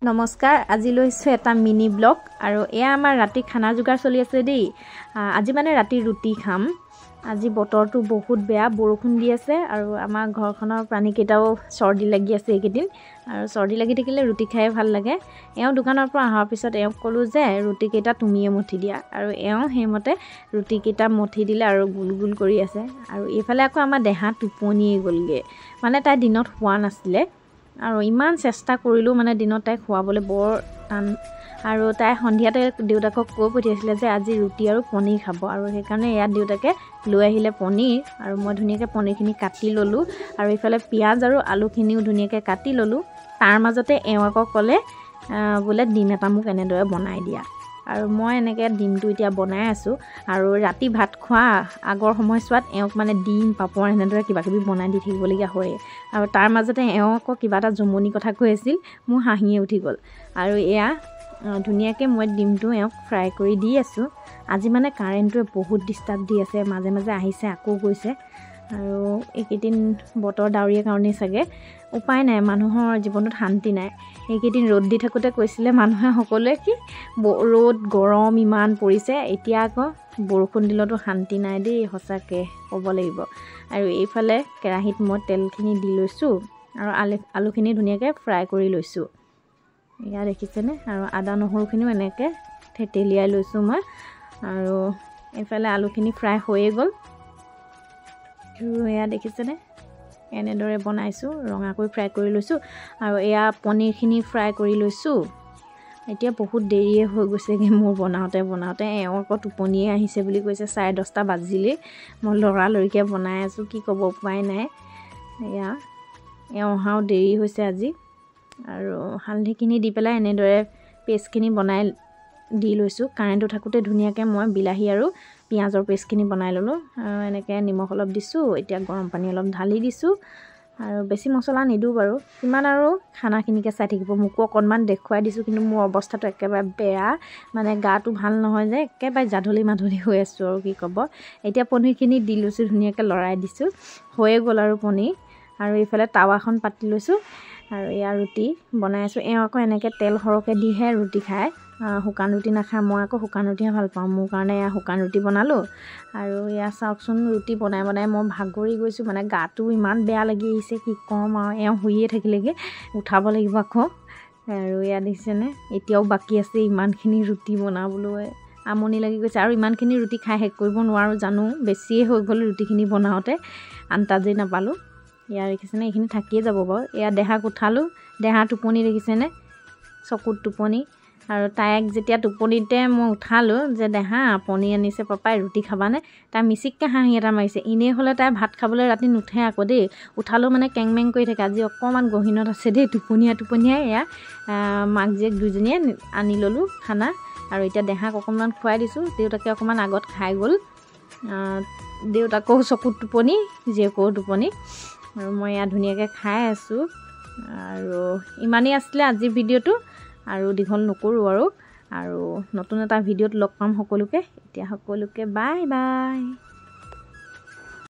নমস্কাৰ আজি লৈছো এটা মিনি ব্লগ আৰু এয়া আমাৰ ৰাতি খানা যোগাৰ চলি আছে দেই আজি মানে ৰাতি ৰুটি খাম আজি বতৰটো বহুত বেয়া বৰষুণ দি আছে আৰু আমাৰ ঘৰখনৰ প্ৰাণী কেইটাও চৰ্দি লাগি আছে এইকেইদিন আৰু চৰ্দি লাগি থাকিলে ৰুটি খাই ভাল লাগে এওঁ দোকানৰ পৰা আহাৰ পিছত এওঁ কলো যে ৰুটি কেইটা তুমিয়ে মঠি দিয়া আৰু এওঁ হেমতে ৰুটি কেইটা মঠি দিলে আৰু গুল গুল কৰি আছে আৰু এইফালে আকৌ আমাৰ দেহা টোপনিয়ে গলগে মানে তাই দিনত হোৱা নাছিলে আৰু ইমান চেষ্টা কৰিলো মানে দিনত তাই খোৱাবলৈ বৰ টান আৰু তাই সন্ধিয়াতে দেউতাকক কৈ পঠিয়াইছিলে যে আজি ৰুটি আৰু পনীৰ খাব আৰু সেইকাৰণে ইয়াত দেউতাকে লৈ আহিলে পনীৰ আৰু মই ধুনীয়াকৈ পনীৰখিনি কাটি ল'লোঁ আৰু ইফালে পিঁয়াজ আৰু আলুখিনিও ধুনীয়াকৈ কাটি ল'লোঁ তাৰ মাজতে এওঁ আকৌ ক'লে বোলে ডিম এটা মোক এনেদৰে বনাই দিয়া আৰু মই এনেকৈ ডিমটো এতিয়া বনাই আছোঁ আৰু ৰাতি ভাত খোৱা আগৰ সময়ছোৱাত এওঁক মানে ডিম পাপৰ এনেদৰে কিবাকিবি বনাই দি থাকিবলগীয়া হয় আৰু তাৰ মাজতে এওঁ আকৌ কিবা এটা জমনি কথা কৈ আছিল মোৰ হাঁহিয়ে উঠি গ'ল আৰু এয়া ধুনীয়াকৈ মই ডিমটো এওঁক ফ্ৰাই কৰি দি আছোঁ আজি মানে কাৰেণ্টটোৱে বহুত ডিষ্টাৰ্ব দি আছে মাজে মাজে আহিছে আকৌ গৈছে আৰু এইকেইদিন বতৰ ডাৱৰীয়া কাৰণেই চাগে উপায় নাই মানুহৰ জীৱনত শান্তি নাই এইকেইদিন ৰ'দ দি থাকোঁতে কৈছিলে মানুহে সকলোৱে কি ৰ'দ গৰম ইমান পৰিছে এতিয়া আকৌ বৰষুণ দিলতো শান্তি নাই দেই সঁচাকৈ ক'ব লাগিব আৰু এইফালে কেৰাহীত মই তেলখিনি দি লৈছোঁ আৰু আলুখিনি ধুনীয়াকৈ ফ্ৰাই কৰি লৈছোঁ এয়া দেখিছেনে আৰু আদা নহৰুখিনিও এনেকৈ থেতেলিয়াই লৈছোঁ মই আৰু এইফালে আলুখিনি ফ্ৰাই হৈয়ে গ'ল আৰু এয়া দেখিছেনে এনেদৰে বনাইছোঁ ৰঙাকৈ ফ্ৰাই কৰি লৈছোঁ আৰু এয়া পনীৰখিনি ফ্ৰাই কৰি লৈছোঁ এতিয়া বহুত দেৰিয়ে হৈ গৈছেগৈ মোৰ বনাওঁতে এওঁ আকৌ টোপনিয়ে আহিছে বুলি কৈছে 10:30 বাজিলেই মই লৰালৰিকৈ বনাই আছোঁ কি ক'ব উপায় নাই এয়া এওঁ অহাও দেৰি হৈছে আজি আৰু হালধিখিনি দি পেলাই এনেদৰে পেষ্টখিনি বনাই দি লৈছোঁ কাৰেণ্টটো থাকোঁতে ধুনীয়াকৈ মই বিলাহী আৰু পিঁয়াজৰ পেষ্টখিনি বনাই ল'লোঁ আৰু এনেকৈ নিমখ অলপ দিছোঁ এতিয়া গৰম পানী অলপ ঢালি দিছোঁ আৰু বেছি মছলা নিদিওঁ বাৰু কিমান আৰু খানাখিনিকে চাই থাকিব মোকো অকণমান দেখুৱাই দিছোঁ কিন্তু মোৰ অৱস্থাটো একেবাৰে বেয়া মানে গাটো ভাল নহয় যে একেবাৰে জাধলি মাধলি হৈ আছোঁ আৰু কি ক'ব এতিয়া পনীৰখিনি দি লৈছোঁ ধুনীয়াকৈ লৰাই দিছোঁ হৈয়ে গ'ল আৰু পনীৰ আৰু এইফালে টাৱাখন পাতি লৈছোঁ আৰু এয়া ৰুটি বনাই আছোঁ এওঁ আকৌ এনেকৈ তেল সৰহকৈ দিহে ৰুটি খায় শুকান ৰুটি নাখায় মই আকৌ শুকান ৰুটিহে ভাল পাওঁ মোৰ কাৰণে এয়া শুকান ৰুটি বনালোঁ আৰু এয়া চাওকচোন ৰুটি বনাই মই ভাগৰি গৈছোঁ মানে গাটো ইমান বেয়া লাগি আহিছে কি ক'ম আৰু এওঁ শুইয়ে থাকিলেগৈ উঠাব লাগিব আকৌ আৰু এয়া দেখিছেনে এতিয়াও বাকী আছে ইমানখিনি ৰুটি বনাবলৈ আমনি লাগি গৈছে আৰু ইমানখিনি ৰুটি খাই শেষ কৰিব নোৱাৰোঁ জানো বেছিয়ে হৈ গ'ল ৰুটিখিনি বনাওঁতে আন্তাজেই নাপালোঁ এয়া দেখিছেনে এইখিনি থাকিয়ে যাব বাৰু এয়া দেহাক উঠালোঁ দেহা টোপনি দেখিছেনে চকুত টোপনি আৰু তাইক যেতিয়া টোপনিতে মই উঠালোঁ যে দেহা পনীৰ আনিছে পাপাই ৰুটি খাবানে তাই মিচিককৈ হাঁহি এটা মাৰিছে এনেই হ'লে তাই ভাত খাবলৈ ৰাতি নুঠে আকৌ দেই উঠালোঁ মানে কেংমেং কৰি থাকে আজি অকণমান গহীনত আছে দেই টোপনিয়াই এয়া মাক জীয়েক দুইজনীয়ে আনি ল'লোঁ খানা আৰু এতিয়া দেহাক অকণমান খুৱাই দিছোঁ দেউতাকে অকণমান আগত খাই গ'ল দেউতাকৰো চকুত টোপনি জীয়েকৰো টোপনি আৰু মই এয়া ধুনীয়াকৈ খাই আছোঁ আৰু ইমানেই আছিলে আজিৰ ভিডিঅ'টো আৰু দীঘল নকৰোঁ আৰু নতুন এটা ভিডিঅ'ত লগ পাম সকলোকে এতিয়া সকলোকে বাই বাই